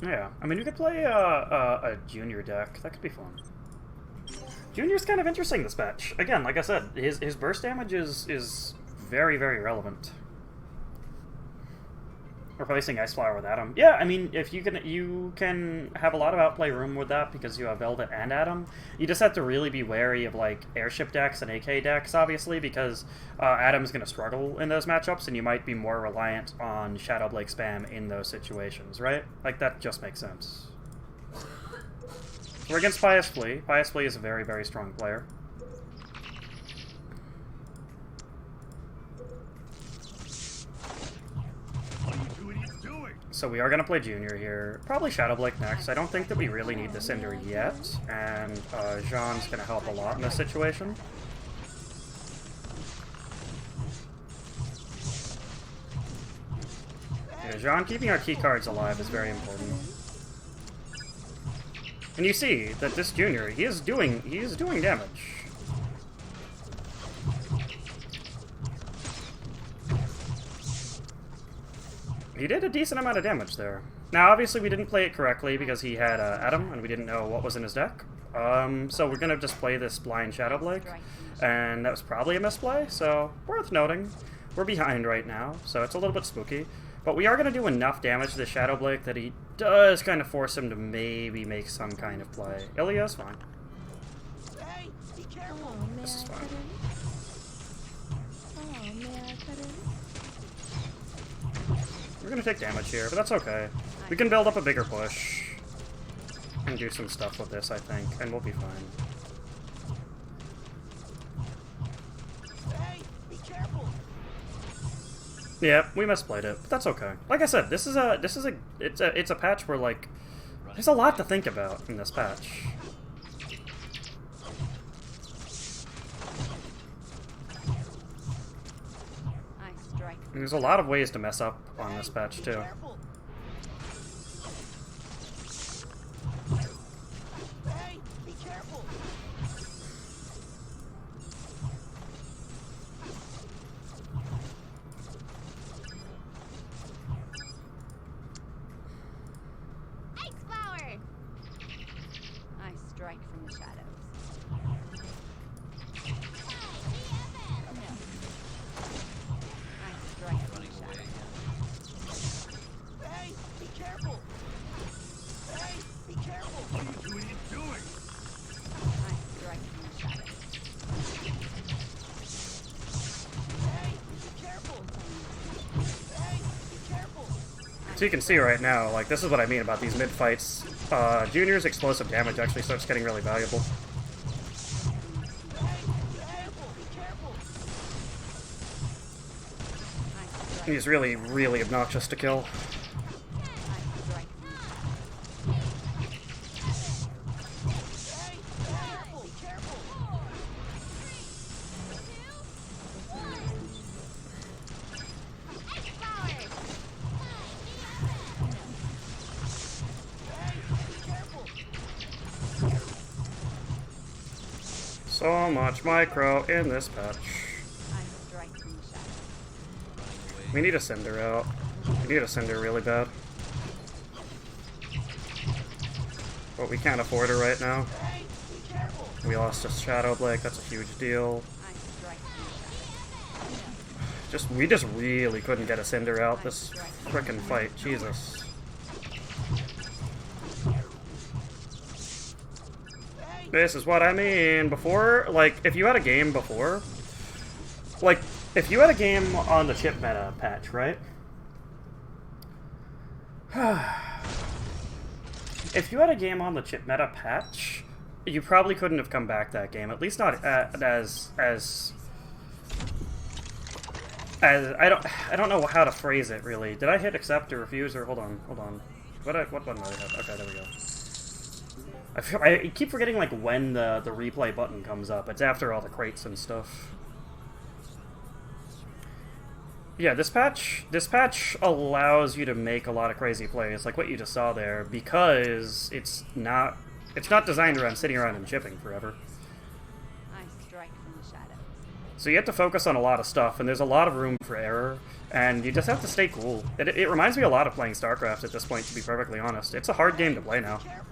Yeah, I mean, you could play a junior deck. That could be fun. Junior's kind of interesting this match. Again, like I said, his burst damage is very, very relevant. Replacing Ice Flower with Atom. Yeah, I mean, if you can have a lot of outplay room with that because you have Velvet and Atom. You just have to really be wary of like Airship decks and AK decks, obviously, because Atom's going to struggle in those matchups, and you might be more reliant on Shadow Blade spam in those situations, right? Like, that just makes sense. We're against Piousflea. Piousflea is a very, very strong player. So we are going to play Junior here. Probably Shadow Blade next. I don't think that we really need the Cinder yet, and Jean's going to help a lot in this situation. Yeah, Jean keeping our key cards alive is very important. And you see that this Junior, he is doing damage. He did a decent amount of damage there. Now, obviously, we didn't play it correctly because he had Atom, and we didn't know what was in his deck. So we're going to just play this blind Shadow Blade, and that was probably a misplay, so worth noting. We're behind right now, so it's a little bit spooky. But we are going to do enough damage to the Shadow Blade that he does kind of force him to maybe make some kind of play. Ilya's fine. Hey, be careful. This is fine. We're gonna take damage here, but that's okay. We can build up a bigger push and do some stuff with this, I think, and we'll be fine. Hey, be careful. Yeah, we misplayed it, but that's okay. Like I said, it's a patch where like there's a lot to think about in this patch. And there's a lot of ways to mess up on this patch too. Hey, be careful. Ice Flower! I strike from the shadows. Hey, be careful. Hey, be careful. What are you doing? I strike from the shadows. Hey, be careful. Hey, be careful. So you can see right now, like, this is what I mean about these mid-fights. Junior's explosive damage actually starts getting really valuable. He's really, really obnoxious to kill. So much micro in this patch. We need a Cinder out. We need a Cinder really bad. But we can't afford it right now. We lost a Shadow Blade, that's a huge deal. We just really couldn't get a Cinder out this frickin' fight, Jesus. This is what I mean. Before, like, if you had a game before, like, if you had a game on the chip meta patch, right? If you had a game on the chip meta patch, you probably couldn't have come back that game. At least not as I don't know how to phrase it really. Did I hit accept or refuse or hold on? What button do I have? Okay, there we go. I keep forgetting like when the replay button comes up. It's after all the crates and stuff. Yeah, this patch allows you to make a lot of crazy plays, like what you just saw there, because it's not designed around sitting around and chipping forever. I strike from the shadows. So you have to focus on a lot of stuff, and there's a lot of room for error. And you just have to stay cool. It reminds me a lot of playing StarCraft at this point, to be perfectly honest. It's a hard game to play now. Careful.